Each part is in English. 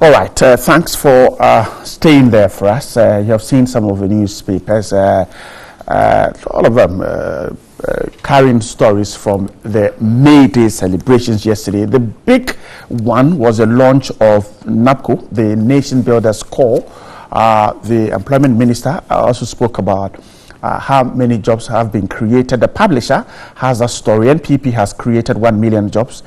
All right, thanks for staying there for us. You have seen some of the newspapers, all of them carrying stories from the May Day celebrations yesterday. The big one was the launch of NABCO, the Nation Builders Corps. The employment minister also spoke about how many jobs have been created. The publisher has a story. NPP has created 1 million jobs.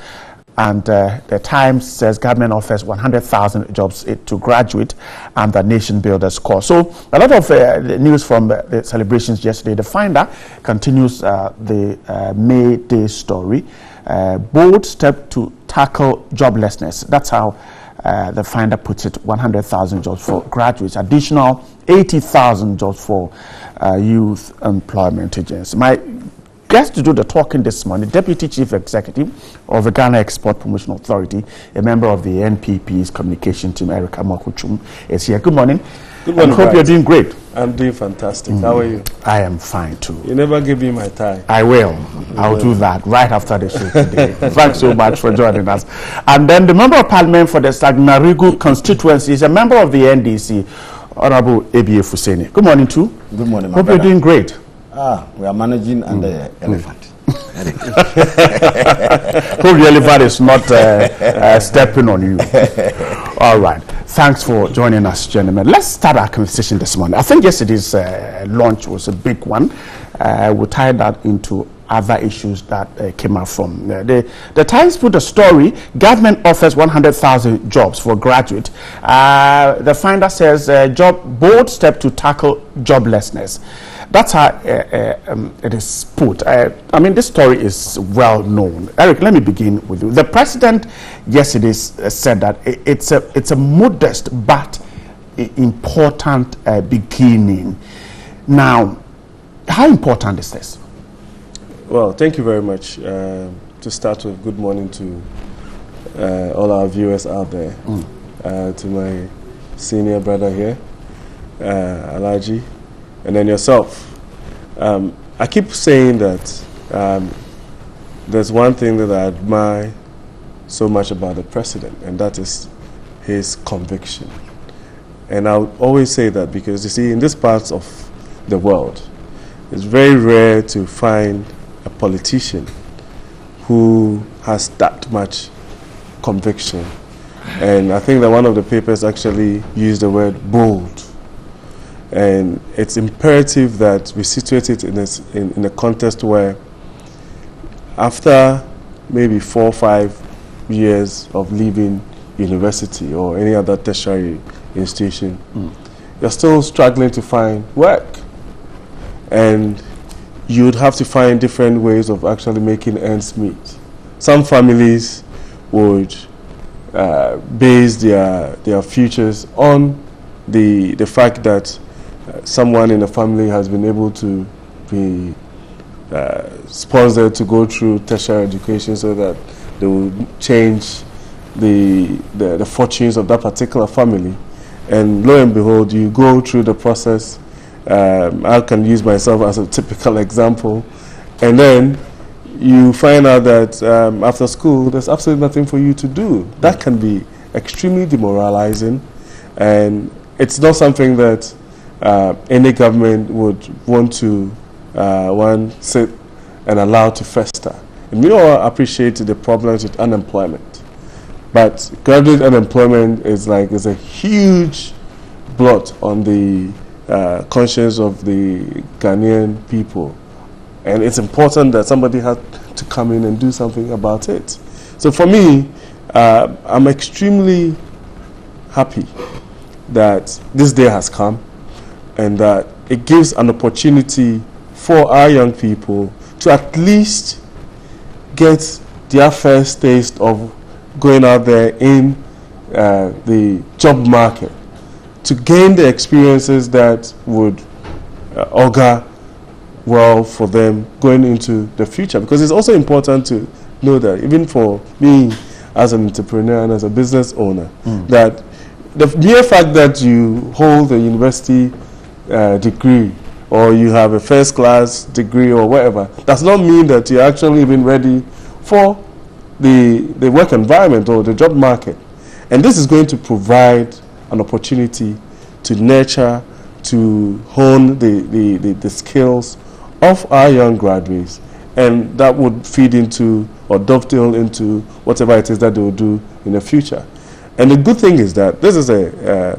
And the Times says government offers 100,000 jobs to graduate and the Nation Builders Corps. So a lot of the news from the celebrations yesterday. The Finder continues the May Day story. Bold step to tackle joblessness. That's how the Finder puts it. 100,000 jobs for graduates. Additional 80,000 jobs for youth employment agents. My guest to do the talking this morning, Deputy Chief Executive of the Ghana Export Promotion Authority, a member of the NPP's communication team, Erica Makuchum, is here. Good morning. Good morning. I hope you're doing great. I'm doing fantastic. How are you? I am fine too. You never give me my tie. I will. I'll do that right after the show today. Thanks so much for joining us. And then the Member of Parliament for the Sagnarigu constituency is a member of the NDC, Honorable Ebie Fuseni. Good morning too. Good morning, my Hope brother. You're doing great. We are managing under the elephant. Hope the elephant is not stepping on you. All right. Thanks for joining us, gentlemen. Let's start our conversation this morning. I think yesterday's launch was a big one. We'll tie that into other issues that came out from the Times put a story. Government offers 100,000 jobs for graduate. The Finder says bold step to tackle joblessness. That's how it is put. I mean, this story is well known. Eric, let me begin with you. The president yesterday said that it's a modest but important beginning. Now, how important is this? Well, thank you very much. To start with, good morning to all our viewers out there. To my senior brother here, Alaji, and then yourself. I keep saying that there's one thing that I admire so much about the president, and that is his conviction. And I would always say that because, you see, in this part of the world, it's very rare to find a politician who has that much conviction. And I think that one of the papers actually used the word bold. And it's imperative that we situate it in a context where after maybe 4 or 5 years of leaving university or any other tertiary institution, you're still struggling to find work. And you'd have to find different ways of actually making ends meet. Some families would base their futures on the fact that someone in the family has been able to be sponsored to go through tertiary education so that they will change the fortunes of that particular family. And lo and behold, you go through the process. I can use myself as a typical example. And then you find out that after school, there's absolutely nothing for you to do. That can be extremely demoralizing. And it's not something that any government would want to sit and allow to fester. And we all appreciate the problems with unemployment. But graduate unemployment is a huge blot on the conscience of the Ghanaian people. And it's important that somebody has to come in and do something about it. So for me, I'm extremely happy that this day has come and that it gives an opportunity for our young people to at least get their first taste of going out there in the job market, to gain the experiences that would augur well for them going into the future. Because it's also important to know that even for me as an entrepreneur and as a business owner, that the mere fact that you hold a university degree or you have a first class degree or whatever does not mean that you're actually even ready for the work environment or the job market. And this is going to provide an opportunity to nurture, to hone the skills of our young graduates, and that would feed into or dovetail into whatever it is that they will do in the future. And the good thing is that this is a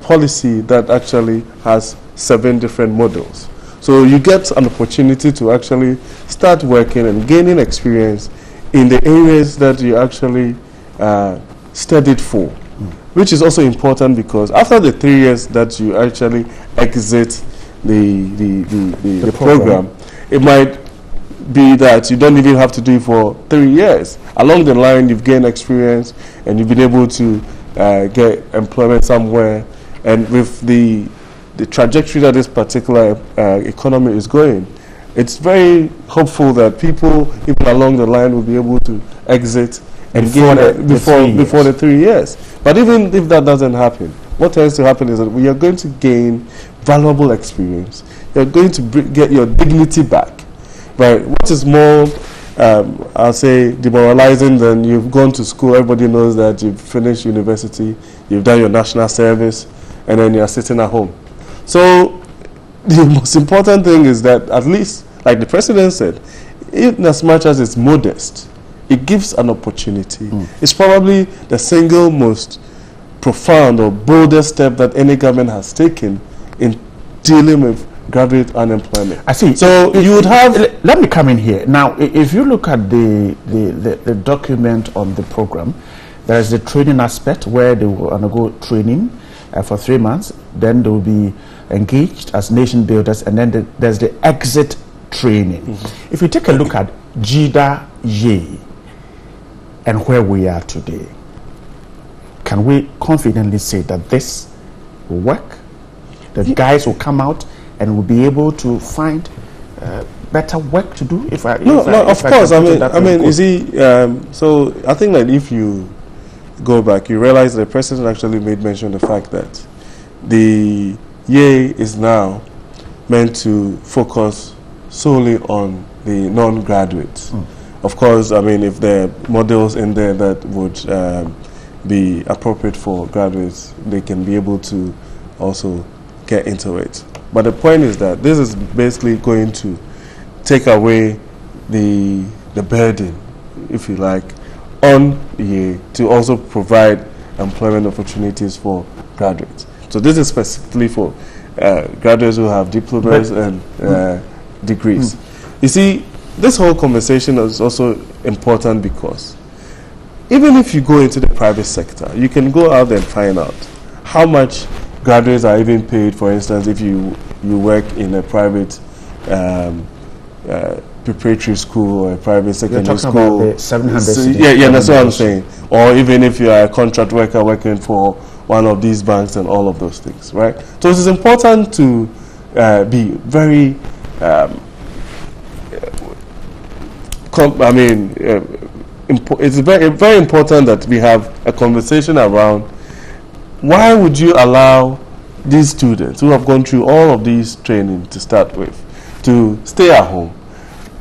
policy that actually has 7 different models. So you get an opportunity to actually start working and gaining experience in the areas that you actually studied for, which is also important because after the 3 years that you actually exit the program, it might be that you don't even have to do it for 3 years. Along the line, you've gained experience and you've been able to get employment somewhere. And with the trajectory that this particular economy is going, it's very hopeful that people, even along the line, will be able to exit and before the 3 years. But even if that doesn't happen, what tends to happen is that we are going to gain valuable experience. You're going to get your dignity back. But what is more, I'll say, demoralizing than you've gone to school, everybody knows that you've finished university, you've done your national service, and then you're sitting at home. So the most important thing is that, at least, like the president said, in as much as it's modest, it gives an opportunity. It's probably the single most profound or boldest step that any government has taken in dealing with graduate unemployment. I see. So you would have... Let me come in here. Now, if you look at the document on the program, there is the training aspect where they will undergo training for 3 months. Then they will be engaged as nation builders, and then there's the exit training. If you take a look at GIDA-YE and where we are today, can we confidently say that this will work? The guys will come out and will be able to find better work to do? Of course. I mean, you see, so I think that if you go back, you realize the president actually made mention of the fact that the YE is now meant to focus solely on the non-graduates. Of course, I mean, if there are models in there that would be appropriate for graduates, they can be able to also get into it. But the point is that this is basically going to take away the burden, if you like, on YE to also provide employment opportunities for graduates. So this is specifically for graduates who have diplomas and degrees. You see, this whole conversation is also important because even if you go into the private sector, you can go out and find out how much graduates are even paid. For instance, if you work in a private preparatory school or a private secondary school. About the 700 yeah, that's what I'm saying. Or even if you are a contract worker working for one of these banks and all of those things, right? So it is important to be very, it's very important that we have a conversation around why would you allow these students who have gone through all of these training to start with to stay at home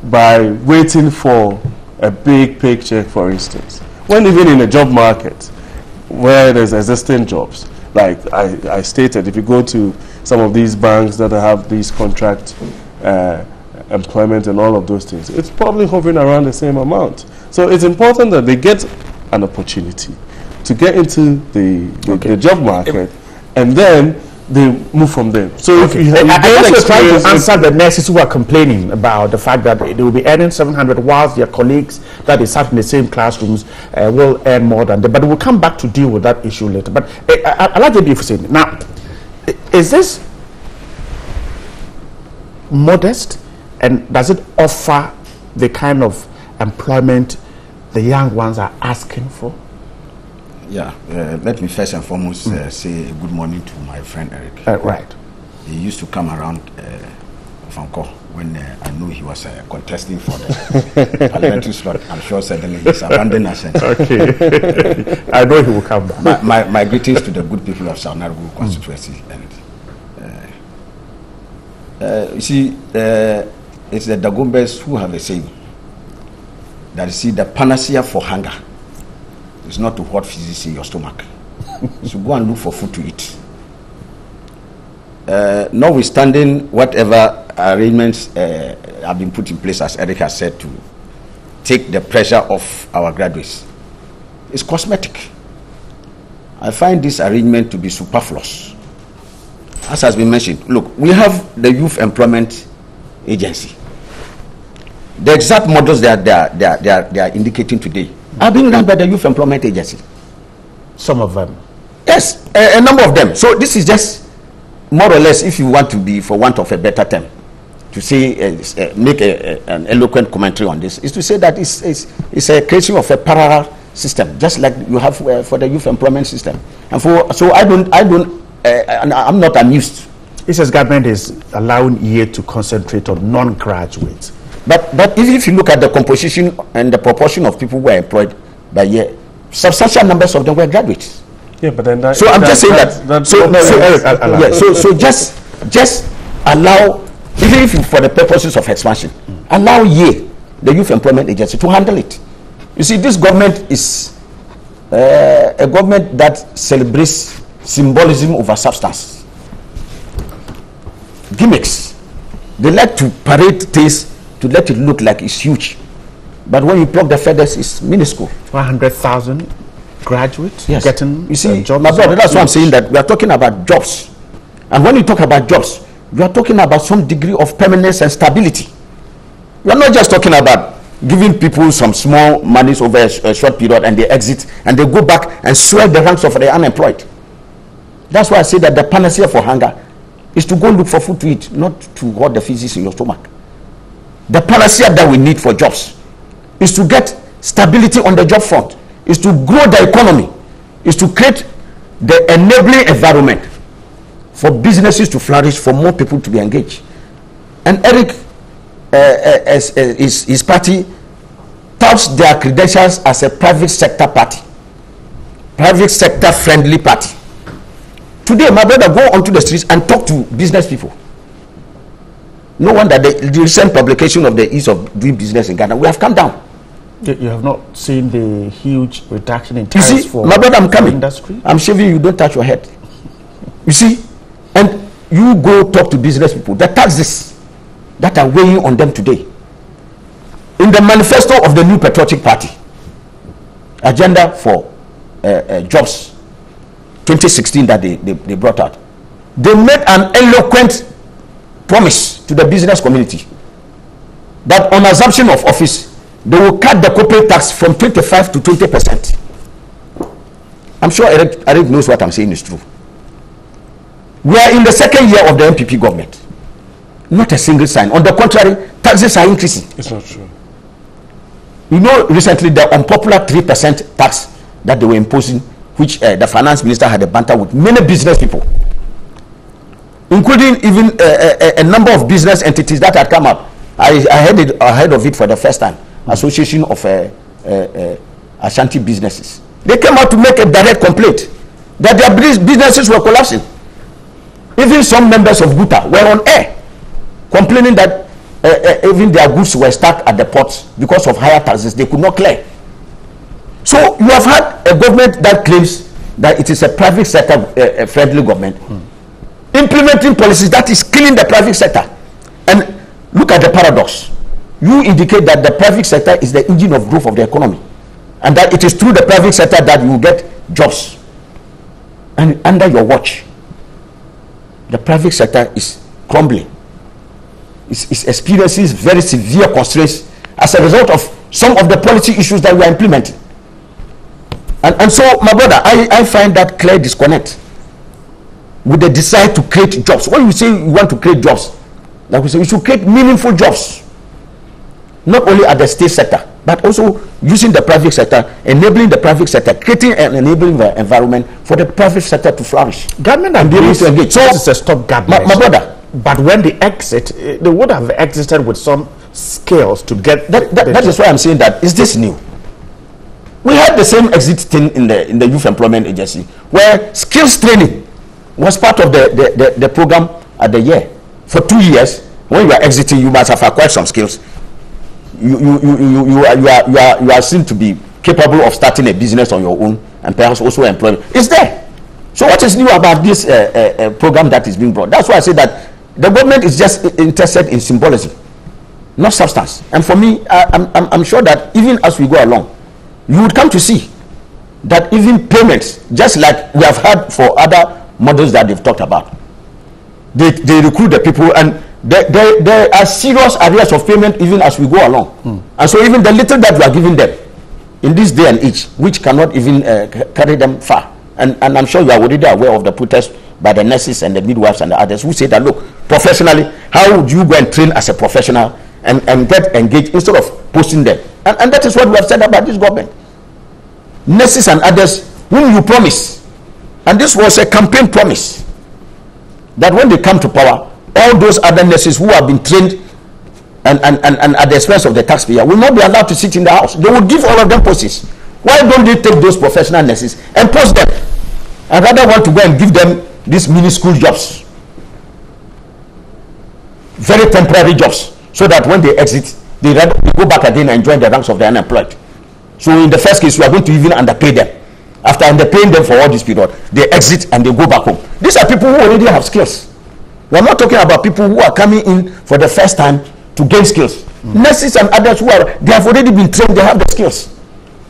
by waiting for a big paycheck, for instance, when even in a job market where there's existing jobs, like I stated, if you go to some of these banks that have these contract employment and all of those things, it's probably hovering around the same amount. So it's important that they get an opportunity to get into the job market, and then they move from there. So if you have trying to answer the nurses who are complaining about the fact that they will be earning 700 whilst their colleagues that they sat in the same classrooms will earn more than them. But we'll come back to deal with that issue later. But I like the difference. Now, is this modest, and does it offer the kind of employment the young ones are asking for? Yeah, let me first and foremost say good morning to my friend Eric. Right. He used to come around Fanko when I knew he was contesting for the parliamentary slot. I'm sure suddenly he's abandoned us. Okay. I know he will come back. My greetings to the good people of Saunargu constituency. And you see, it's the Dagombes who have a saying that, you see, the panacea for hunger It's not to what physics in your stomach. So go and look for food to eat. Notwithstanding whatever arrangements have been put in place, as Eric has said, to take the pressure off our graduates, it's cosmetic. I find this arrangement to be superfluous. As has been mentioned, look, we have the Youth Employment Agency. The exact models they are indicating today are being run by the Youth Employment Agency. Some of them. Yes, a number of them. So this is just more or less, if you want to be, for want of a better term, to say, make an eloquent commentary on this, is to say that it's a creation of a parallel system, just like you have for the youth employment system. And so I'm not amused. It says government is allowing EA to concentrate on non-graduates. But if you look at the composition and the proportion of people who were employed by year, substantial numbers of them were graduates. Yeah, but then that, so I'm just saying that. So just allow, even if for the purposes of expansion, allow YE, the Youth Employment Agency, to handle it. You see, this government is a government that celebrates symbolism over substance. Gimmicks. They like to parade things to let it look like it's huge. But when you plug the feathers, it's minuscule. 100,000 graduates, yes, getting, you see, jobs. My brother, that's why I'm saying that we are talking about jobs. And when you talk about jobs, we are talking about some degree of permanence and stability. We are not just talking about giving people some small monies over a short period and they exit and they go back and swell the ranks of the unemployed. That's why I say that the panacea for hunger is to go look for food to eat, not to hoard the feces in your stomach. The panacea that we need for jobs is to get stability on the job front, is to grow the economy, is to create the enabling environment for businesses to flourish, for more people to be engaged. And Eric, his party touts their credentials as a private sector party, private sector friendly party. Today, my brother, go onto the streets and talk to business people. No wonder the recent publication of the ease of doing business in Ghana, we have come down. You have not seen the huge reduction in tariffs for my brother, I'm coming. Industry? I'm shaving you, don't touch your head. You see, and you go talk to business people. The taxes that are weighing on them today. In the manifesto of the New Patriotic Party, agenda for jobs 2016 that they brought out, they made an eloquent promise to the business community that on assumption of office, they will cut the corporate tax from 25 to 20%. I'm sure Eric knows what I'm saying is true. We are in the second year of the MPP government. Not a single sign. On the contrary, taxes are increasing. It's not true. You know, recently the unpopular 3% tax that they were imposing, which the finance minister had a banter with many business people, including even a number of business entities that had come up. I heard of it for the first time. Association of Ashanti businesses. They came out to make a direct complaint that their businesses were collapsing. Even some members of GUTA were on air complaining that even their goods were stuck at the ports because of higher taxes they could not clear. So you have had a government that claims that it is a private sector friendly government, implementing policies that is killing the private sector. And look at the paradox. You indicate that the private sector is the engine of growth of the economy, and that it is through the private sector that you get jobs. And under your watch, the private sector is crumbling. It experiences very severe constraints as a result of some of the policy issues that we are implementing. And so, my brother, I find that clear disconnect with the desire to create jobs. When you say you want to create jobs, like we say, we should create meaningful jobs. Not only at the state sector, but also using the private sector, enabling the private sector, creating an enabling environment for the private sector to flourish. Government and be able to engage. So it's a stopgap. My brother. But when they exit, they would have exited with some skills to get. That is why I'm saying that is this new. We had the same exit thing in the Youth Employment Agency, where skills training was part of the program at the year. For 2 years, when you are exiting, you must have acquired some skills. You are seen to be capable of starting a business on your own and perhaps also employment. It's there. So what is new about this program that is being brought? That's why I say that the government is just interested in symbolism, not substance. And for me, I'm sure that even as we go along, you would come to see that even payments, just like we have had for other models that they've talked about, they recruit the people, and there are serious areas of payment even as we go along. And so even the little that we are giving them in this day and age, which cannot even carry them far. And I'm sure you are already aware of the protest by the nurses and the midwives and the others who say that, look, professionally, how would you go and train as a professional and get engaged instead of posting them? And that is what we have said about this government. Nurses and others whom you promise, and this was a campaign promise, that when they come to power, all those other nurses who have been trained and at the expense of the taxpayer will not be allowed to sit in the house. They will give all of them posts. Why don't they take those professional nurses and post them? I rather want to go and give them these minuscule jobs, very temporary jobs, so that when they exit, they go back again and join the ranks of the unemployed. So in the first case, we are going to even underpay them. After underpaying them for all this period, they exit and they go back home. These are people who already have skills. We are not talking about people who are coming in for the first time to gain skills. Nurses and others they have already been trained, they have the skills.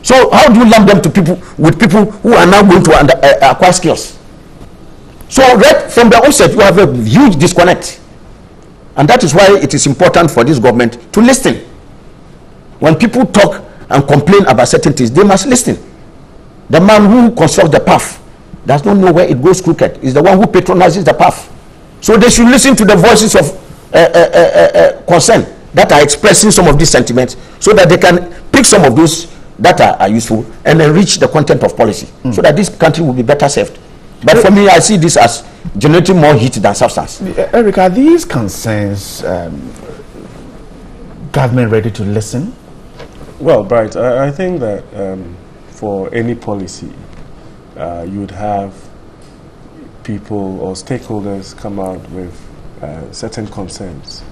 So how do you lump them to people who are now going to acquire skills? So right from the onset, you have a huge disconnect. And that is why it is important for this government to listen. When people talk and complain about certain things, they must listen. The man who constructs the path does not know where it goes crooked. Is the one who patronizes the path. So they should listen to the voices of concern that are expressing some of these sentiments, so that they can pick some of those that are useful and enrich the content of policy, so that this country will be better served. But for me, I see this as generating more heat than substance. Eric, are these concerns government ready to listen? Well, Bright, I think that for any policy, you would have people or stakeholders come out with certain concerns,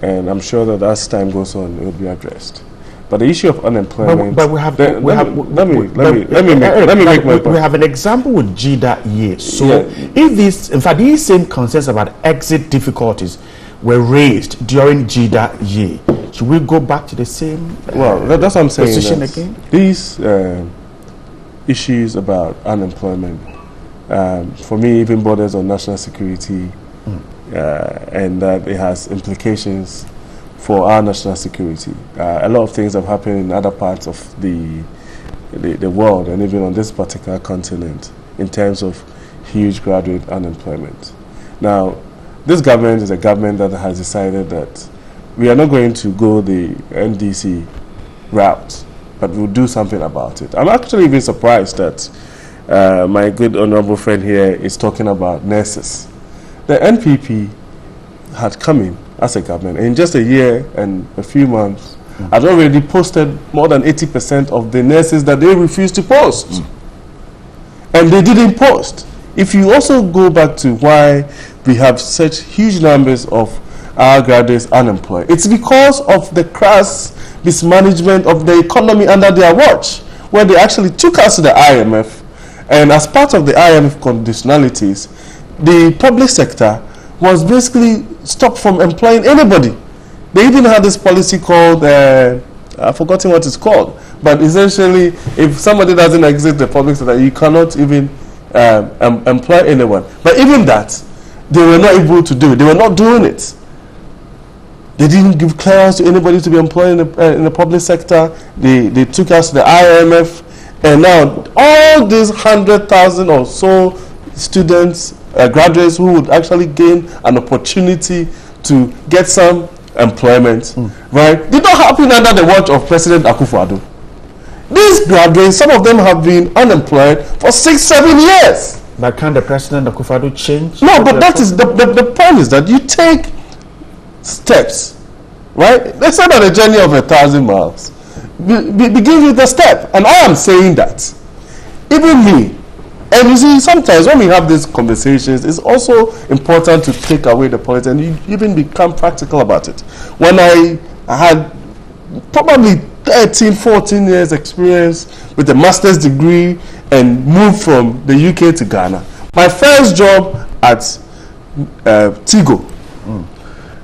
and I'm sure that as time goes on, it will be addressed. But the issue of unemployment. But we have. Let me make my point. We have an example with GIDA year. So if these same concerns about exit difficulties were raised during GIDA year, should we go back to the same? Well, that's what I'm saying. Position again. These issues about unemployment, for me, even borders on national security, and that it has implications for our national security. A lot of things have happened in other parts of the world, and even on this particular continent, in terms of huge graduate unemployment. Now, this government is a government that has decided that we are not going to go the NDC route, but we'll do something about it. I'm actually even surprised that my good honorable friend here is talking about nurses. The NPP had come in as a government, in just a year and a few months, had already posted more than 80% of the nurses that they refused to post. And they didn't post. If you also go back to why we have such huge numbers of our graduates unemployed, it's because of the crass mismanagement of the economy under their watch, where they actually took us to the IMF, and as part of the IMF conditionalities, the public sector was basically stopped from employing anybody. They even had this policy called, I've forgotten what it's called, but essentially, if somebody doesn't exit the public sector, you cannot even employ anyone. But even that, they were not able to do it. They were not doing it. They didn't give clearance to anybody to be employed in the public sector. They took us to the IMF, and now all these 100,000 or so students, graduates who would actually gain an opportunity to get some employment, right, did not happen under the watch of President Akufo-Addo. These graduates, some of them have been unemployed for 6-7 years. But can the President Akufo-Addo change? No, but that is the point is that you take steps, right? They said that a journey of 1,000 miles begins with a step, and I am saying that even me. And you see, sometimes when we have these conversations, it's also important to take away the politics and you even become practical about it. When I had probably 13, 14 years experience with a master's degree and moved from the UK to Ghana. My first job at Tigo,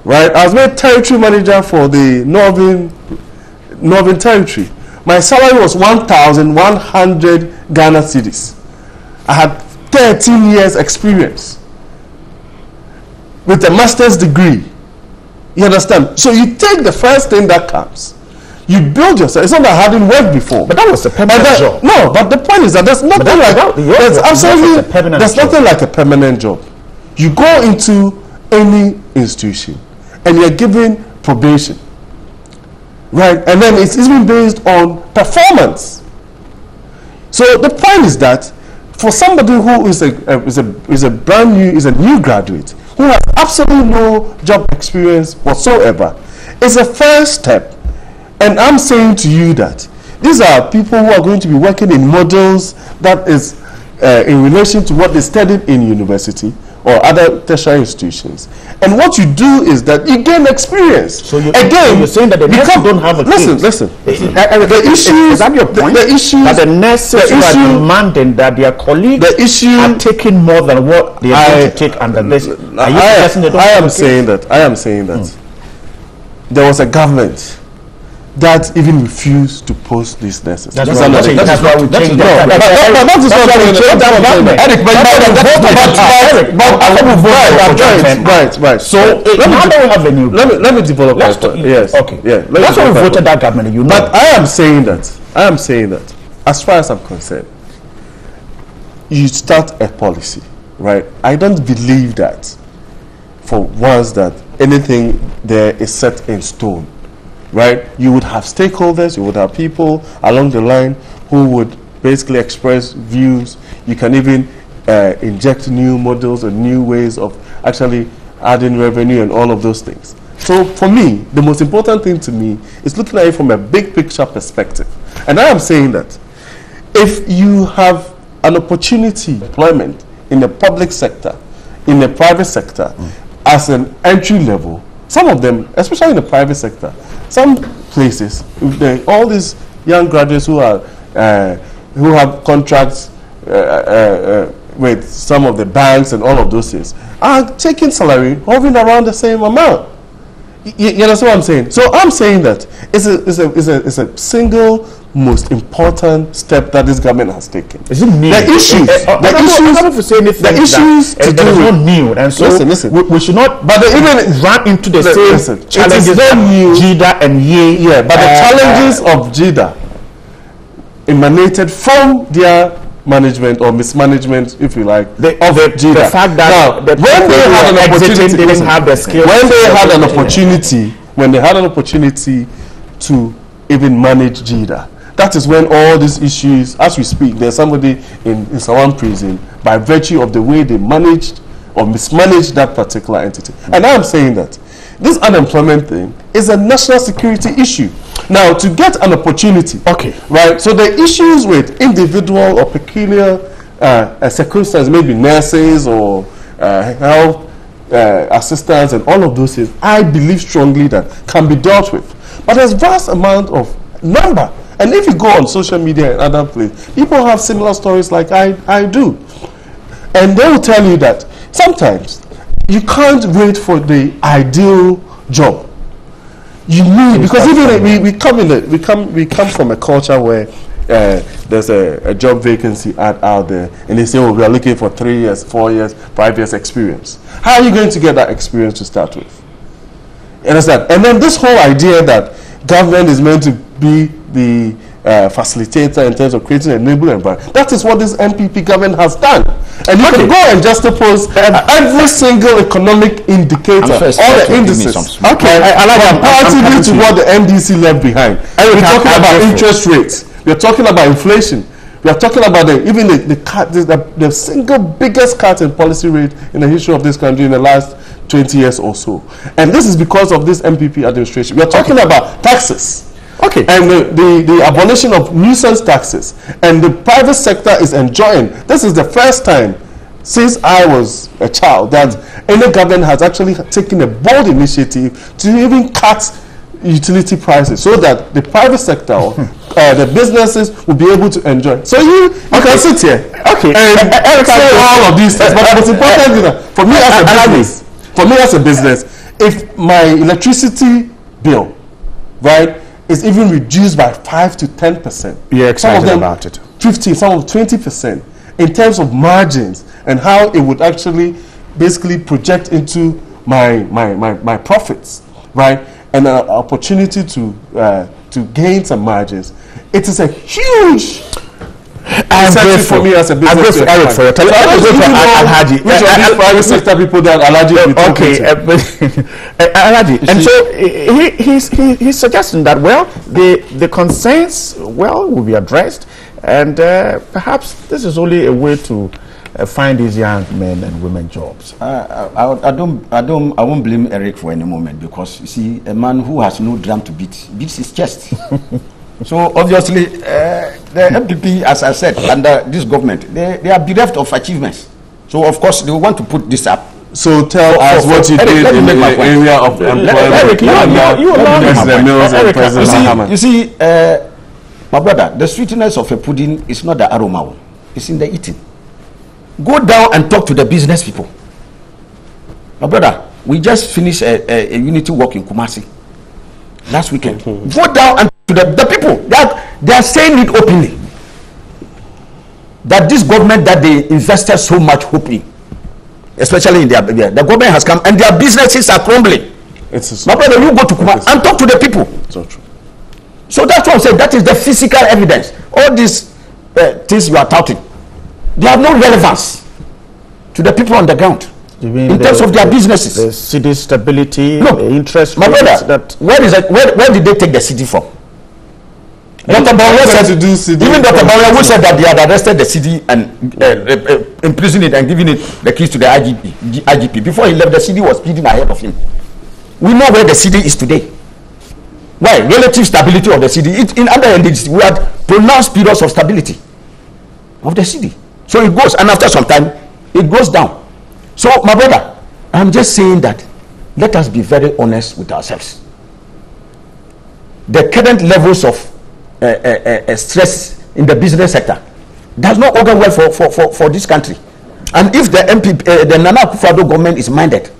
right? I was made territory manager for the Northern Territory. My salary was 1,100 Ghana cedis. I had 13 years experience with a master's degree. You understand? So you take the first thing that comes. You build yourself. It's not that I hadn't worked before. But that was a permanent job. No, but the point is that there's nothing nothing like a permanent job. You go into any institution and you're given probation, right? And then it's even based on performance. So the point is that for somebody who is a new graduate who has absolutely no job experience whatsoever, it's a first step. And I'm saying to you that these are people who are going to be working in models that is in relation to what they studied in university or other tertiary institutions. And what you do is that you gain experience. So you're saying that the nurses don't have a listen. The issue is that your point? The issue that the nurses are demanding that their colleagues are taking more than what they are going to take under this. I am saying that there was a government that even refused to post these nurses. That's why we changed that. Right. So now that we have a new let me develop my point. Yes. Okay. Yeah. That's why we voted that government. You know. But I am saying that as far as I'm concerned, you start a policy, right? I don't believe that for once that anything there is set in stone. Right, you would have stakeholders, you would have people along the line who would basically express views. You can even inject new models and new ways of actually adding revenue and all of those things. So for me, the most important thing to me is looking at it from a big picture perspective. And I am saying that if you have an opportunity employment in the public sector, in the private sector, as an entry level, some of them, especially in the private sector, some places, all these young graduates who have contracts with some of the banks and all of those things are taking salary hovering around the same amount. You understand what I'm saying? So I'm saying that it's a single most important step that this government has taken. Is it new? The issues to do with new, and so listen. We should not. But they even run into the same challenges. It is not new. JIDA and YEI. Yeah, but the challenges of JIDA emanated from their management or mismanagement, if you like, of JIDA. The fact that when they had an opportunity, didn't have the skills. When they had an opportunity to even manage JIDA. That is when all these issues, as we speak, there's somebody in Sawan prison by virtue of the way they managed or mismanaged that particular entity. And I'm saying that this unemployment thing is a national security issue. Now, to get an opportunity, right? So the issues with individual or peculiar circumstances, maybe nurses or health assistants and all of those things, I believe strongly that can be dealt with. But there's vast amount of number. And if you go on social media and other places, people have similar stories like I do. And they will tell you that sometimes you can't wait for the ideal job. You need, because even we come from a culture where there's a job vacancy out there and they say, oh, we are looking for 3 years, 4 years, 5 years experience. How are you going to get that experience to start with? You understand? And then this whole idea that government is meant to be the facilitator in terms of creating an enabling environment. That is what this NPP government has done. And you can go and just oppose every single economic indicator, all the indices. Comparatively to what the NDC left behind. We're talking about interest rates. We're talking about inflation. We are talking about the single biggest cut in policy rate in the history of this country in the last 20 years or so. And this is because of this MPP administration. We are talking about taxes. And the abolition of nuisance taxes. And the private sector is enjoying. This is the first time since I was a child that any government has actually taken a bold initiative to even cut utility prices so that the private sector, the businesses will be able to enjoy. So you can sit here and say all of these things, but the most important thing for me as a business, if my electricity bill, right, is even reduced by 5 to 10%, you're excited about it. 15, some of 20%, in terms of margins and how it would actually basically project into my profits, right, and an opportunity to gain some margins. It is a huge incentive for me as a business. I'm grateful, Eric, for your time. Alhaji, which of these private sector people that Alhaji will be talking to? Alhaji, and so he's suggesting that, well, the concerns, well, will be addressed, and perhaps this is only a way to find these young men and women jobs. I won't blame Eric for any moment, because you see, a man who has no drum to beats his chest. So obviously, the MPP, as I said, under this government, they are bereft of achievements. So of course, they want to put this up. So tell us what you did in the area of employment. Eric, you see, my brother, the sweetness of a pudding is not the aroma; it's in the eating. Go down and talk to the business people. My brother, we just finished a unity work in Kumasi last weekend. Go down and to the people that they are saying it openly, that this government that they invested so much hope in, especially in the government has come and their businesses are crumbling. My brother, you go to Kumasi and talk to the people. So true. So that's what I'm saying. That is the physical evidence. All these things you are touting, they have no relevance to the people on the ground in terms of their businesses. The city stability, no, the interest my rates. Brother, where did they take the city from? Dr. Bawumia said, even Dr. Bawumia said that they had arrested the city and imprisoned it and given it the keys to the IGP. Before he left, the city was speeding ahead of him. We know where the city is today. Why? Relative stability of the city. In under NDC, we had pronounced periods of stability of the city. So it goes, and after some time, it goes down. So, my brother, I'm just saying that let us be very honest with ourselves. The current levels of stress in the business sector does not augur well for this country. And if the Nana Akufo-Addo government is minded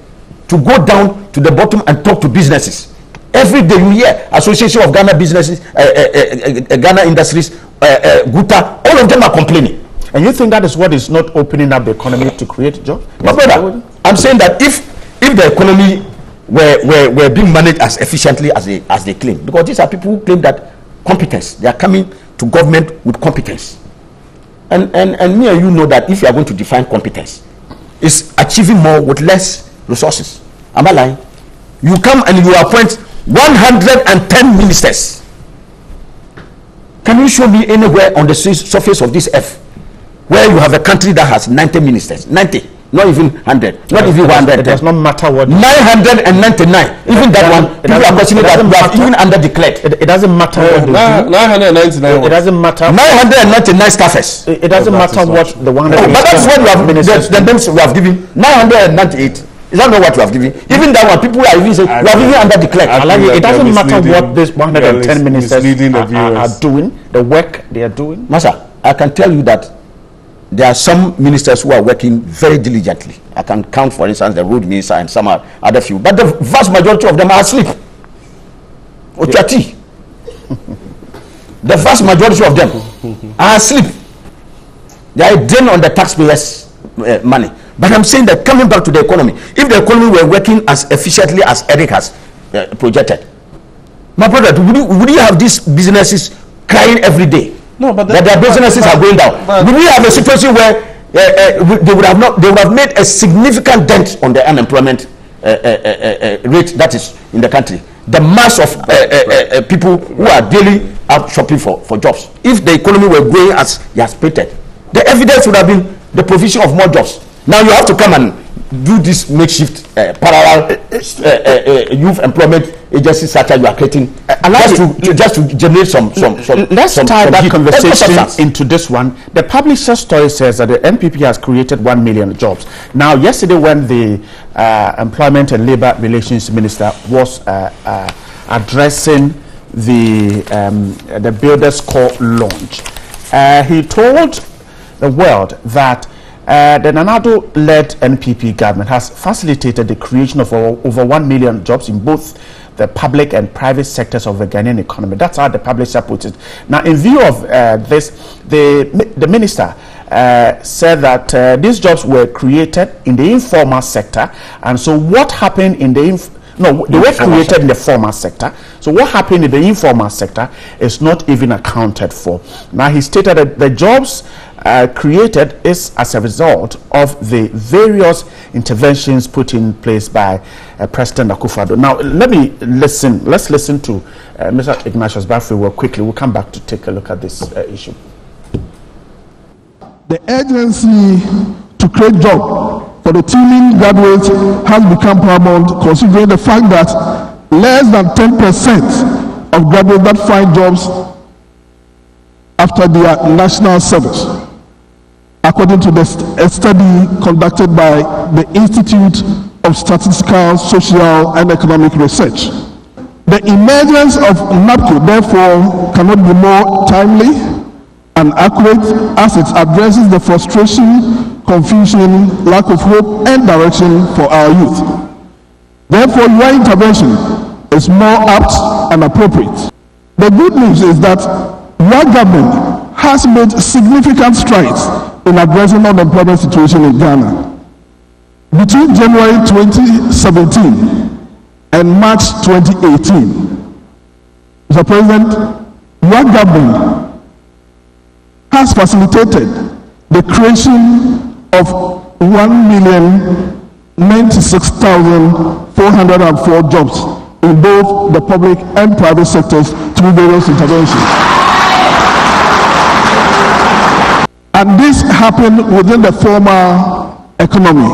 to go down to the bottom and talk to businesses, every day you hear Association of Ghana Businesses, Ghana Industries, Guta, all of them are complaining. And you think that is what is not opening up the economy to create jobs? My brother, I'm saying that if the economy were being managed as efficiently as they claim, because these are people who claim that competence, they are coming to government with competence, and me and you know that if you are going to define competence, it's achieving more with less resources. Am I lying? You come and you appoint 110 ministers. Can you show me anywhere on the surface of this earth where you have a country that has 90 ministers? 90, not even 100, not even 100. It does not matter what. 999. Even that one, people are questioning that we have even underdeclared. It doesn't matter what they do. 999. It doesn't matter. 999 staffers. It doesn't matter what the one. But that's what we have. The names we have given. 998. Is that not what we have given? Even that one, people are even saying we have even underdeclared. It doesn't matter what these 110 ministers are doing, the work they are doing. Masa, I can tell you that there are some ministers who are working very diligently. I can count, for instance, the road minister and some other few. But the vast majority of them are asleep. Ochati. The vast majority of them are asleep. They are drained on the taxpayers' money. But I'm saying that coming back to the economy, if the economy were working as efficiently as Eric has projected, my brother, would you have these businesses crying every day? No, but that their businesses are going down. Would we have a situation where they would have made a significant dent on the unemployment rate that is in the country? The mass of people who are daily out shopping for jobs. If the economy were growing as he has predicted, the evidence would have been the provision of more jobs. Now you have to come and do this makeshift parallel youth employment agency such as you are creating just to generate some. Let's tie that conversation into this one. The publisher story says that the MPP has created 1 million jobs. Now, yesterday when the Employment and Labour Relations Minister was addressing the Builders Corps launch. He told the world that the Nana Addo-led NPP government has facilitated the creation of over 1 million jobs in both the public and private sectors of the Ghanaian economy. That's how the publisher put it. Now, in view of this, the minister said that these jobs were created in the informal sector, and so what happened in the they were created in the formal sector. So what happened in the informal sector is not even accounted for. Now, he stated that the jobs created is as a result of the various interventions put in place by President Akufo-Addo. Now, let's listen to Mr. Ignatius Bafui quickly. We'll come back to take a look at this issue. The urgency to create jobs for the teeming graduates has become paramount, considering the fact that less than 10% of graduates that find jobs after their national service, according to a study conducted by the Institute of Statistical, Social and Economic Research. The emergence of NABCO, therefore, cannot be more timely and accurate as it addresses the frustration, confusion, lack of hope and direction for our youth. Therefore, your intervention is more apt and appropriate. The good news is that your government has made significant strides in addressing the unemployment situation in Ghana. Between January 2017 and March 2018, Mr. President, your government has facilitated the creation of 1,096,404 jobs in both the public and private sectors through various interventions. And this happened within the formal economy.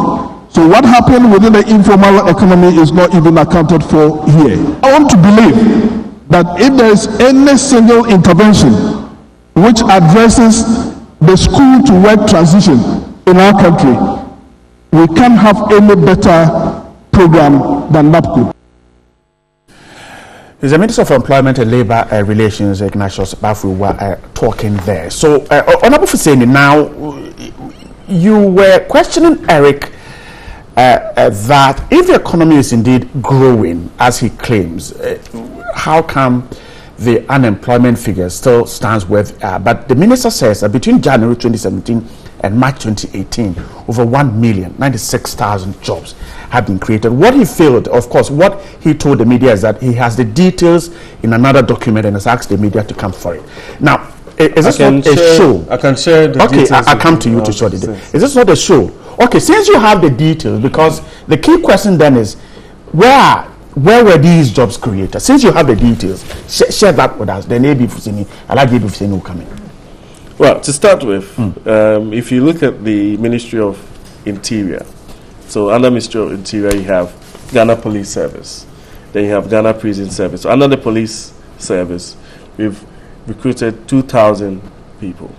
So what happened within the informal economy is not even accounted for here. I want to believe that if there is any single intervention which addresses the school to work transition in our country, we can't have any better program than NABCO. The Minister for Employment and Labour Relations, Ignatius Bafui, were talking there. So, Honorable Fuseni, now you were questioning Eric that if the economy is indeed growing, as he claims, how come the unemployment figure still stands with? But the minister says that between January 2017 and March 2018, over 1,096,000 jobs have been created. What he failed, of course, what he told the media is that he has the details in another document and has asked the media to come for it. Now, is this not a show? I can share the details. Okay, I'll come to you to show the details. Is this not a show? Okay, since you have the details, because the key question then is, where were these jobs created? Since you have the details, share that with us. Then maybe Fuseni, I'll give you Fuseni will come in. Well, to start with, if you look at the Ministry of Interior, so under Ministry of Interior you have Ghana Police Service, then you have Ghana Prison Service. So under the Police Service, we've recruited 2,000 people.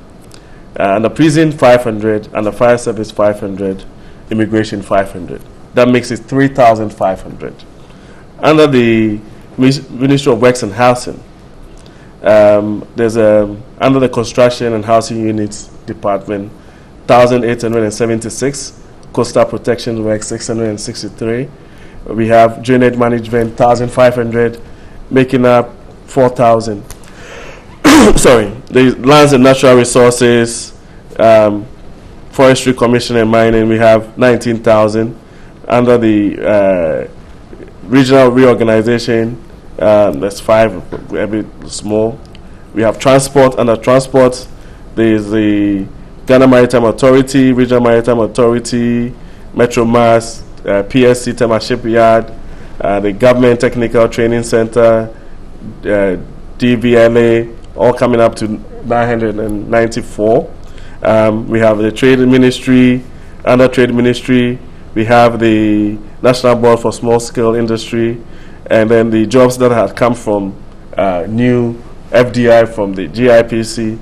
Under Prison 500, under Fire Service 500, Immigration 500. That makes it 3,500. Under the Ministry of Works and Housing, there's under the Construction and Housing Units Department, 1,876. Coastal Protection Works 663. We have Drainage Management 1,500, making up 4,000. Sorry, the Lands and Natural Resources, Forestry Commission and Mining, we have 19,000. Under the Regional Reorganization, that's 5, a bit small. We have Transport. Under Transport, there is the Ghana Maritime Authority, Regional Maritime Authority, Metro Mass, PSC Tema Shipyard, the Government Technical Training Center, DVLA, all coming up to 994. We have the Trade Ministry. Under Trade Ministry, we have the National Board for Small Scale Industry, and then the jobs that had come from new FDI from the GIPC.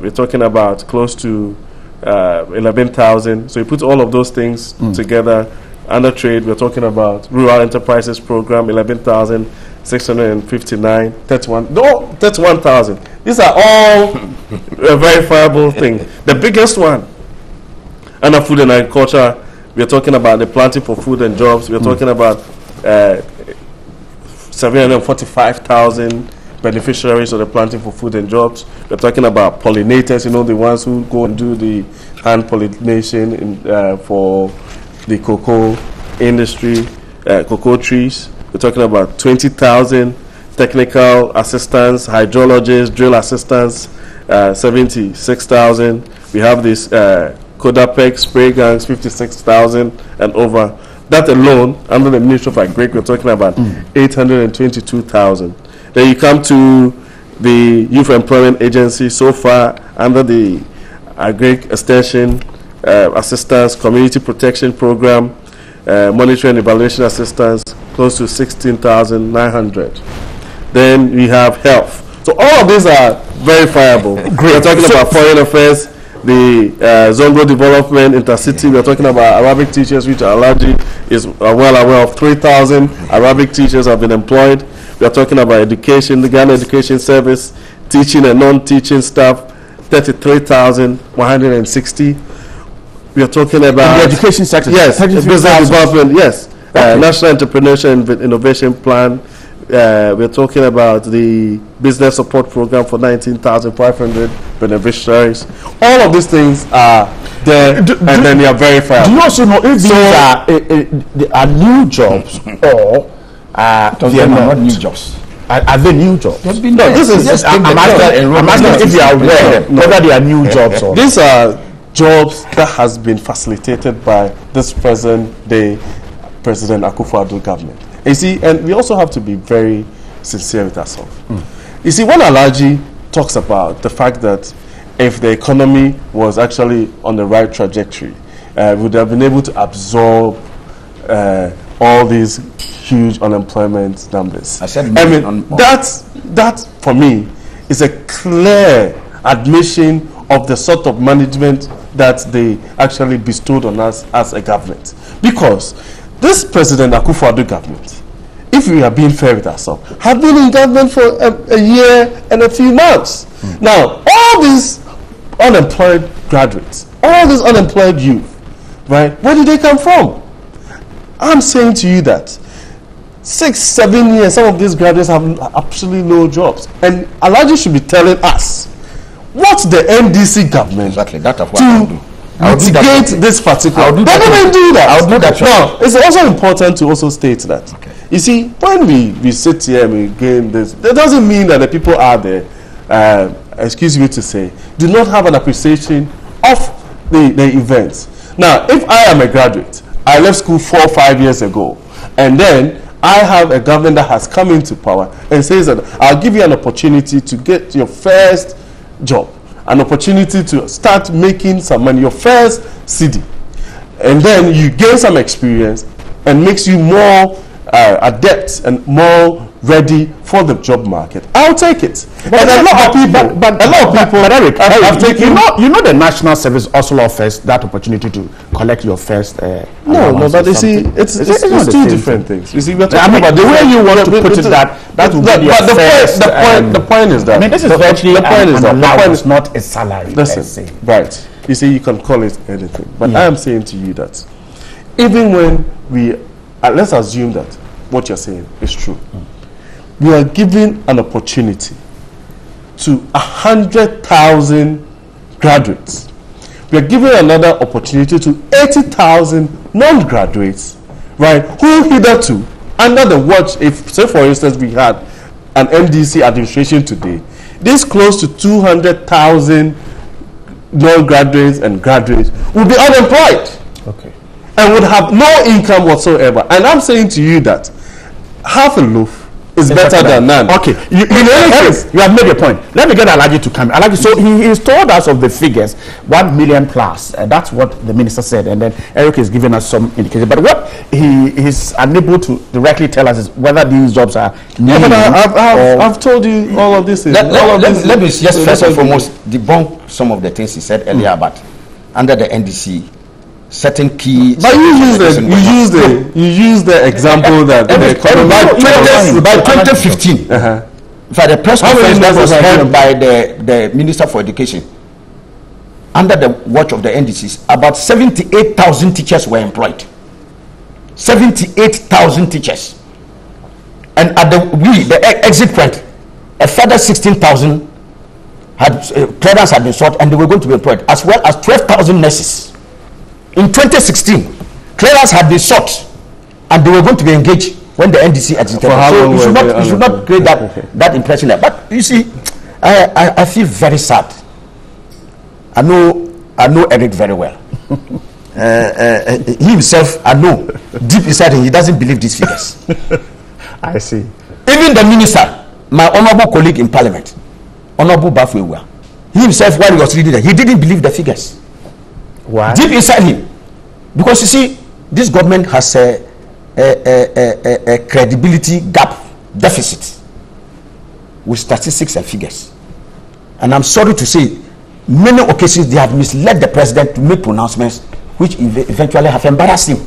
We're talking about close to 11,000. So you put all of those things together. Under trade, we're talking about Rural Enterprises Program, 11,000. 659, 31,000. These are all verifiable things. The biggest one, under food and agriculture, we are talking about the planting for food and jobs. We are talking about 745,000 beneficiaries of the planting for food and jobs. We're talking about pollinators, the ones who go and do the hand pollination for the cocoa industry, cocoa trees. We're talking about 20,000 technical assistants, hydrologists, drill assistants, 76,000. We have this Kodapec spray guns, 56,000 and over. That alone, under the Ministry of Agri, we're talking about 822,000. Then you come to the Youth Employment Agency. So far, under the Agri Extension Assistance, Community Protection Program, Monitoring and Evaluation Assistance, close to 16,900. Then we have health. So all of these are verifiable. We're talking about foreign affairs, the Zongo development, intercity. We're talking about Arabic teachers, which Alaji is well aware of. 3,000 Arabic teachers have been employed. We are talking about education, the Ghana Education Service, teaching and non-teaching staff, 33,160. We are talking about in the education sector. Yes, business development. Yes, National Entrepreneurship and Innovation Plan. We're talking about the business support program for 19,500 beneficiaries. All of these things are there, and then they are verified. Do you also know if these are new jobs or they are not new jobs? Are they new jobs? They've been no, this is. I'm asking if they are aware whether they are new jobs or. These are jobs that has been facilitated by this present day President Akufo-Addo government. You see, and we also have to be very sincere with ourselves. You see, when Alaji talks about the fact that if the economy was actually on the right trajectory, we would have been able to absorb all these huge unemployment numbers. I mean, that for me is a clear admission of the sort of management that they actually bestowed on us as a government. Because this President Akufo-Addo government, if we are being fair with ourselves, have been in government for a year and a few months. Now, all these unemployed graduates, all these unemployed youth, right, where did they come from? I'm saying to you that 6-7 years, some of these graduates have absolutely no jobs. And Alaji should be telling us what's the NDC government to mitigate this particular. They don't do that. I'll do that. Now, it's also important to also state that. Okay. You see, when we sit here and we gain this, that doesn't mean that the people out there, excuse me to say, do not have an appreciation of the events. Now, if I am a graduate, I left school 4 or 5 years ago, and then I have a government that has come into power and says that I'll give you an opportunity to get your first job, an opportunity to start making some money, your first CD, and then you gain some experience and makes you more adept and more ready for the job market. I'll take it. But a lot of people, Eric, have taken. You know, the National Service also offers that opportunity to collect your first. No, but you see, it's two different things. You see, we're talking about the way you want to put it. That would be the point is that. I mean, this is virtually the point is that the point is not a salary. Listen, right? You see, you can call it anything, but I am saying to you that even when we, let's assume that what you're saying is true. We are giving an opportunity to 100,000 graduates. We are giving another opportunity to 80,000 non-graduates, right, who hitherto, under the watch, if, say for instance, we had an NDC administration today, this close to 200,000 non-graduates and graduates will be unemployed. Okay. And would have no income whatsoever. And I'm saying to you that half a loaf is better than none. Okay, you have made a point. Let me get Alaji to come. Alaji, so he is told us of the figures, 1 million plus. That's what the minister said, and then Eric is giving us some indication. But what he is unable to directly tell us is whether these jobs are new. I've told you all of this. Let me just first and foremost debunk some of the things he said earlier about under the NDC certain key. But you use the example that the economy by 2015, for the press conference that was held by the Minister for Education under the watch of the NDCs, about 78,000 teachers were employed. 78,000 teachers, and at the exit point, a further 16,000 clearance had been sought, and they were going to be employed, as well as 12,000 nurses. In 2016, clearance had been sought, and they were going to be engaged when the NDC exited. So you should not create that impression there. But you see, I feel very sad. I know Eric very well. He himself, I know, deep inside him, he doesn't believe these figures. I see. Even the minister, my honorable colleague in parliament, Honorable Bafwewa, he himself, while he was reading that, he didn't believe the figures. Why? Deep inside him. Because you see, this government has a credibility gap, deficit, with statistics and figures. And I'm sorry to say, many occasions they have misled the president to make pronouncements which eventually have embarrassed him.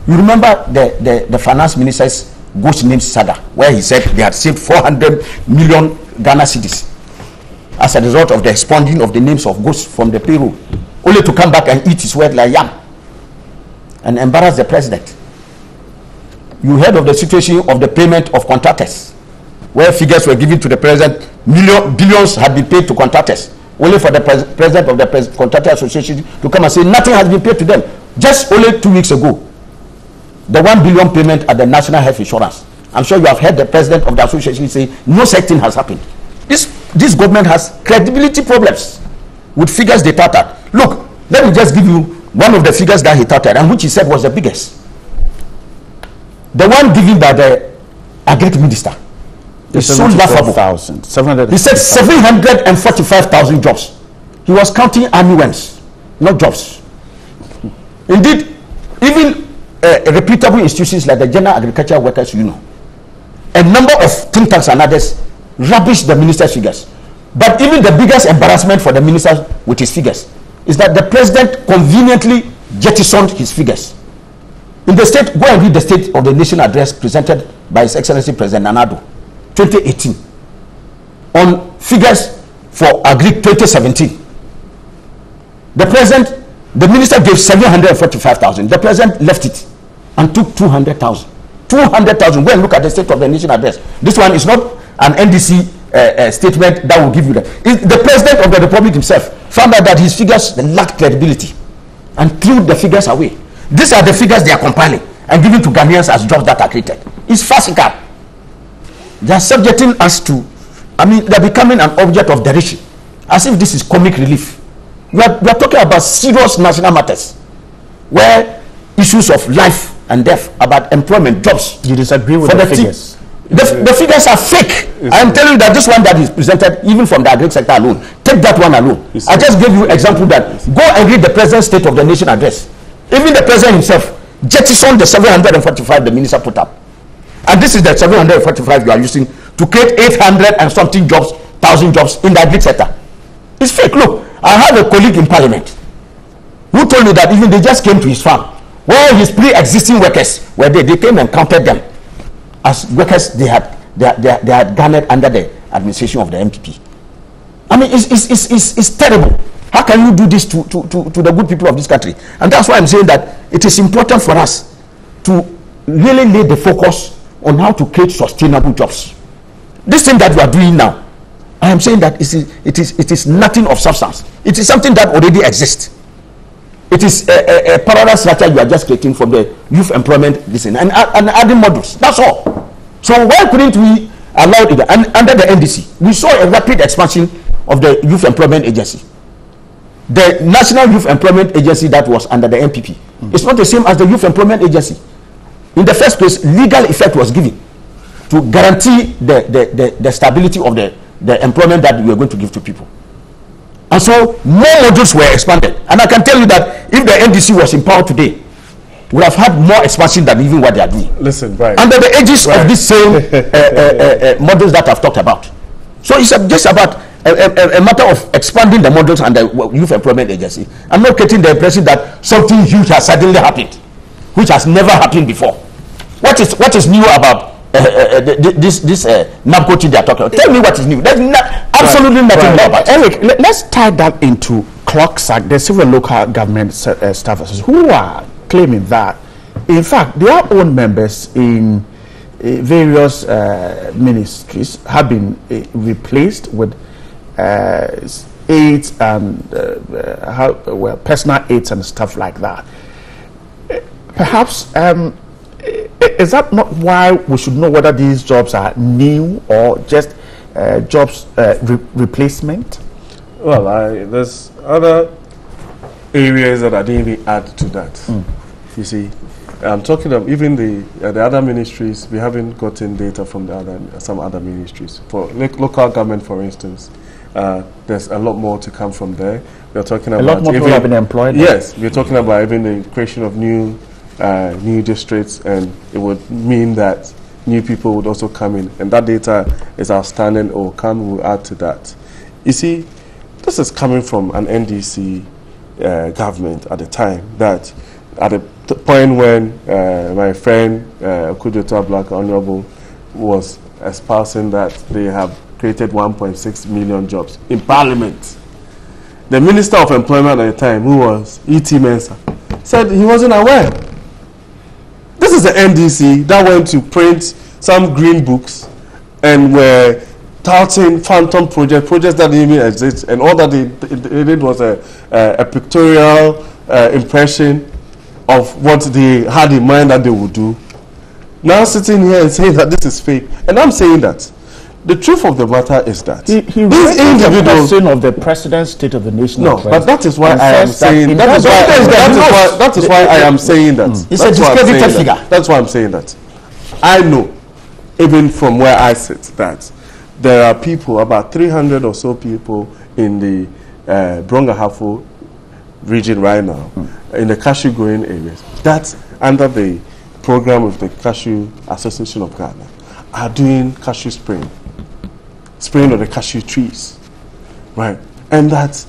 You remember the finance minister's ghost name saga, where he said they had saved 400 million Ghana cedis as a result of the expunging of the names of ghosts from the payroll, only to come back and eat his word like yam and embarrass the president. You heard of the situation of the payment of contractors, where figures were given to the president, billions had been paid to contractors, only for the president of the Contractor Association to come and say nothing has been paid to them. Just only 2 weeks ago, the 1 billion payment at the National Health Insurance. I'm sure you have heard the president of the association say no such thing has happened. This government has credibility problems with figures they touted. Look, let me just give you one of the figures that he touted, and which he said was the biggest. The one given by the Agriculture Minister. It's so laughable. He said 745,000 jobs. He was counting annuals, not jobs. Indeed, even reputable institutions like the General Agricultural Workers Union, a number of think tanks and others rubbish the minister's figures. But even the biggest embarrassment for the minister with his figures is that the president conveniently jettisoned his figures. In the state, go and read the State of the Nation address presented by His Excellency President Nana Addo, 2018, on figures for Agri 2017. The minister gave 745,000. The president left it and took 200,000. 200,000. Go and look at the State of the Nation address. This one is not an NDC statement that will give you that. The president of the republic himself found out that his figures lacked credibility and threw the figures away. These are the figures they are compiling and giving to Ghanaians as jobs that are created. It's farcical. They are subjecting us to, they're becoming an object of derision, as if this is comic relief. We are talking about serious national matters, where issues of life and death, about employment, jobs. You disagree with the figures? The figures are fake. I am telling you that this one that is presented, even from the agri sector alone, take that one alone. I just gave you an example that go and read the president's State of the Nation address. Even the president himself jettisoned the 745 the minister put up. And this is the 745 you are using to create 800 and something jobs, 1,000 jobs in the agri sector. It's fake. Look, I have a colleague in parliament who told me that even they just came to his farm where his pre-existing workers were there. They came and counted them as workers they had garnered under the administration of the MPP. It's terrible. How can you do this to the good people of this country? And that's why I'm saying that it is important for us to really lay the focus on how to create sustainable jobs. This thing that we are doing now, I am saying that it is nothing of substance. It is something that already exists. It is a parallel structure you are just creating from the youth employment and adding modules. That's all. So why couldn't we allow it? And under the NDC, we saw a rapid expansion of the Youth Employment Agency. The National Youth Employment Agency that was under the NPP. It's not the same as the Youth Employment Agency. In the first place, legal effect was given to guarantee the stability of the employment that we are going to give to people. And so more modules were expanded. And I can tell you that if the NDC was in power today, we have had more expansion than even what they are doing. Listen, right. Under the edges of this same models that I've talked about. So it's just about a matter of expanding the models and the Youth Employment Agency. I'm not getting the impression that something huge has suddenly happened, which has never happened before. What is new about this NABCO thing they are talking about? Tell me what is new. There's absolutely nothing new about it. Eric, let's tie that into CLOGSAG, the civil local government staffers, who are claiming that, in fact, their own members in various ministries have been replaced with aids and personal aids and stuff like that. Perhaps is that not why we should know whether these jobs are new or just jobs replacement? Well, there's other areas that I didn't even add to that. You see, I'm talking of even the other ministries. We haven't gotten data from some other ministries. For local government, for instance, there's a lot more to come from there. We're talking about a lot more people have been employed. Yes, we're talking about even the creation of new districts, and it would mean that new people would also come in, and that data is outstanding. Or will add to that. You see, this is coming from an NDC government at the time, that at the point when my friend Kudeta Black Honorable was espousing that they have created 1.6 million jobs in Parliament, the Minister of Employment at the time, who was E.T. Mensah, said he wasn't aware. This is the NDC that went to print some green books and were touting phantom projects that didn't even exist, and all that they did was a pictorial impression of what they had in mind that they would do. Now sitting here and saying that this is fake, and I'm saying that the truth of the matter is that he these individuals of the President's State of the Nation. No, but that is why I am saying that is why I am saying that. It's a discredited figure. That's why I'm saying that. I know, even from where I sit, that there are people, about 300 or so people in the Brong-Ahafo region right now, in the cashew growing areas, that under the program of the Cashew Association of Ghana, are doing cashew spraying of the cashew trees, right? And that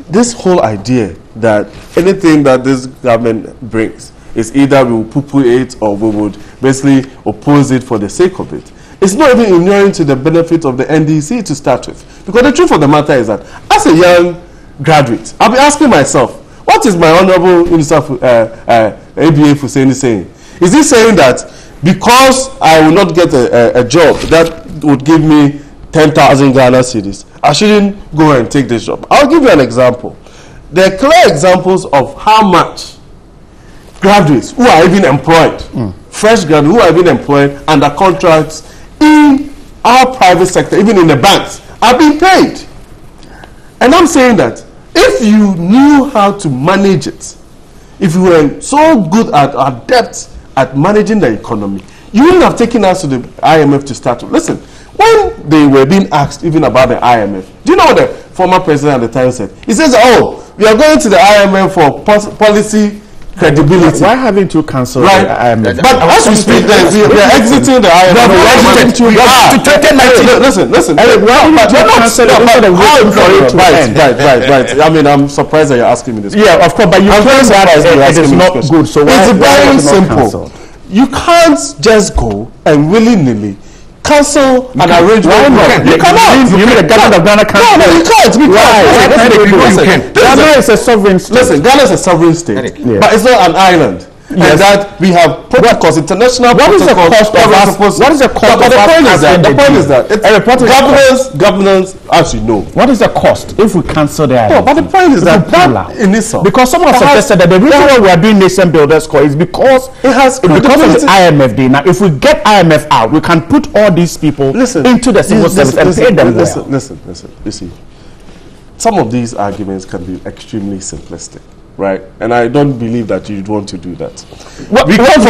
this whole idea that anything that this government brings is either we will poo-poo it or we would basically oppose it for the sake of it. It's not even ignorant to the benefit of the NDC to start with. Because the truth of the matter is that as a young graduate, I'll be asking myself, what is my Honorable Minister ABA Fuseni saying? Is he saying that because I will not get a job that would give me 10,000 Ghana cedis, I shouldn't go and take this job? I'll give you an example. There are clear examples of how much graduates who are even employed, fresh graduates who are even employed under contracts in our private sector, even in the banks, are being paid. And I'm saying that if you knew how to manage it, if you were so good at adept at managing the economy, you wouldn't have taken us to the IMF to start with. Listen, when they were being asked even about the IMF, do you know what the former president at the time said? He says, oh, we are going to the IMF for policy credibility. Why haven't you cancelled right. the IMF? But as we speak, we are exiting the IMF. Listen. Why haven't you cancelled it instead of waiting for it to end? Right. I mean, I'm surprised that you're asking me this question. Yeah, of course, but you claim that it is not good, so it's very simple. Cancelled? You can't just go and willy-nilly cancel an arrangement. You cannot. You mean the government of Ghana can't? No, you can't. Ghana is a sovereign state. Listen, Ghana is a sovereign state, but it's not an island. Yes. And that we have protocols, international protocols. What is the cost of the point is that governance, as you know. What is the cost if we cancel the IMF? No, but the point is that in itself, because someone suggested that the reason why we are doing Nation Builders Corps is because it has because of the IMF day. Now, if we get IMF out, we can put all these people into the civil service and pay them well. Listen. You see, some of these arguments can be extremely simplistic. Right, and I don't believe that you'd want to do that. Why can't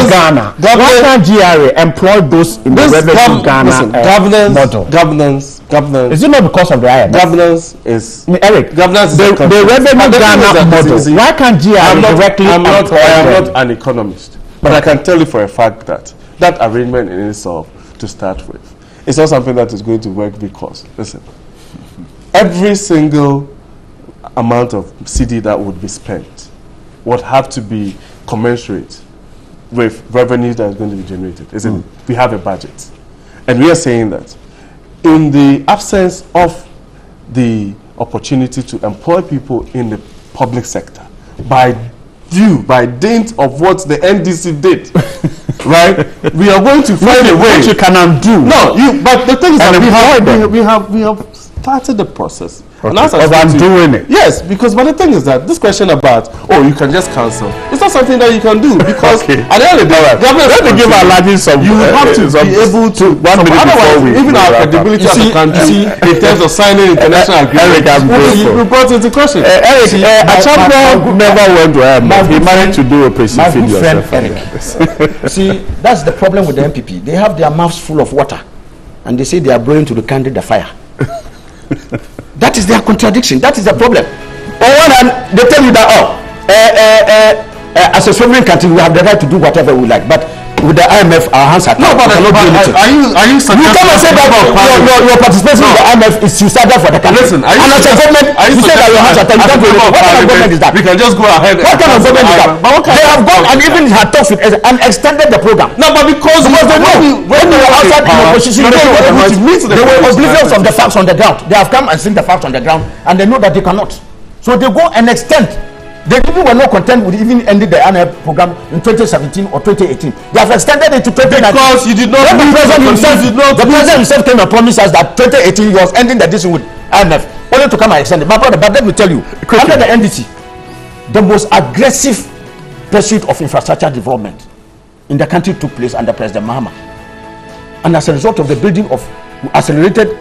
Ghana? Why can't GRA employ those in the Revenue Ghana model? Governance. Is it not because of the IMF? Governance is governance is the Revenue Ghana model. Why can't GRA directly employ them? I am not an economist, but I can tell you for a fact that that arrangement in itself, to start with, is not something that is going to work because, listen, every single amount of cedi that would be spent would have to be commensurate with revenue that is going to be generated. Isn't it? We have a budget. And we are saying that in the absence of the opportunity to employ people in the public sector, by dint of what the NDC did, right? We are going to find a way. Which you can undo. No, but the thing is that we have started the process. Okay. Of undoing it. Yes, because but the thing is that this question about you can just cancel, it's not something that you can do because at the end of the day, let me give Aladdin some. You have to be able to. 1 minute before we even our credibility as a country in terms of signing international agreements we brought into question. Eric, Achebe never went to IMF. He managed to do a precision yourself. See, that's the problem with the MPP. They have their mouths full of water, and they say they are blowing to the candle the fire. That is their contradiction. That is the problem. On one hand, they tell you that as a sovereign country, we have the right to do whatever we like. But with the IMF, our hands are tied. No, but are you suggesting you cannot say that your participation in the IMF is suicidal for the country. Listen, and as a government, you say that your hands are tied. You can't do it. What kind of government is that? We can just go ahead. What kind of government is that? They have gone and even had talks with and extended the program. No, but because they know when they were outside in opposition, they were oblivious of the facts on the ground. They have come and seen the facts on the ground, and they know that they cannot. So they go and extend. They even were not content with even ending the IMF program in 2017 or 2018. They have extended it to 2019. Because you did not. The president himself came and promised us that 2018 he was ending the deal with IMF, only to come and extend it. My brother, but let me tell you, under the NDC, the most aggressive pursuit of infrastructure development in the country took place under President Mahama, and as a result of the building of accelerated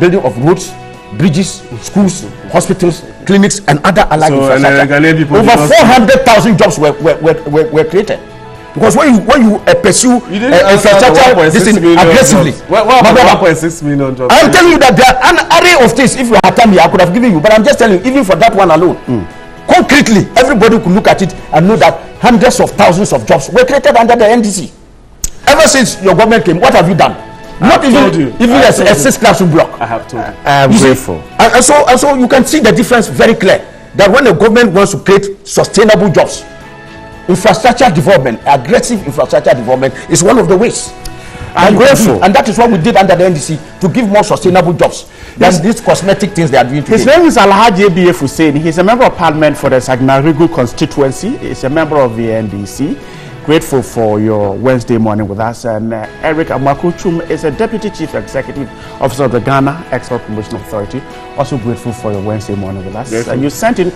building of roads, bridges, schools, hospitals, clinics, and other allied infrastructure. Over 400,000 jobs were created. Because when you pursue infrastructure aggressively, what 1.6 million jobs? I'm telling you that there are an array of things. If you had time here, I could have given you. But I'm just telling you, even for that one alone, concretely, everybody could look at it and know that hundreds of thousands of jobs were created under the NDC. Ever since your government came, what have you done? Not even a 6 classroom block. I have told you. I am grateful. And so you can see the difference very clear. That when the government wants to create sustainable jobs, infrastructure development, aggressive infrastructure development is one of the ways. I'm grateful. And that is what we did under the NDC to give more sustainable jobs than these cosmetic things they are doing today. His name is Alhaji ABF Hussein. He's a member of parliament for the Sagnarigu constituency. He's a member of the NDC. Grateful for your Wednesday morning with us. And Eric Amakuchum is a Deputy Chief Executive Officer of the Ghana Export Promotion Authority. Also grateful for your Wednesday morning with us. You sent in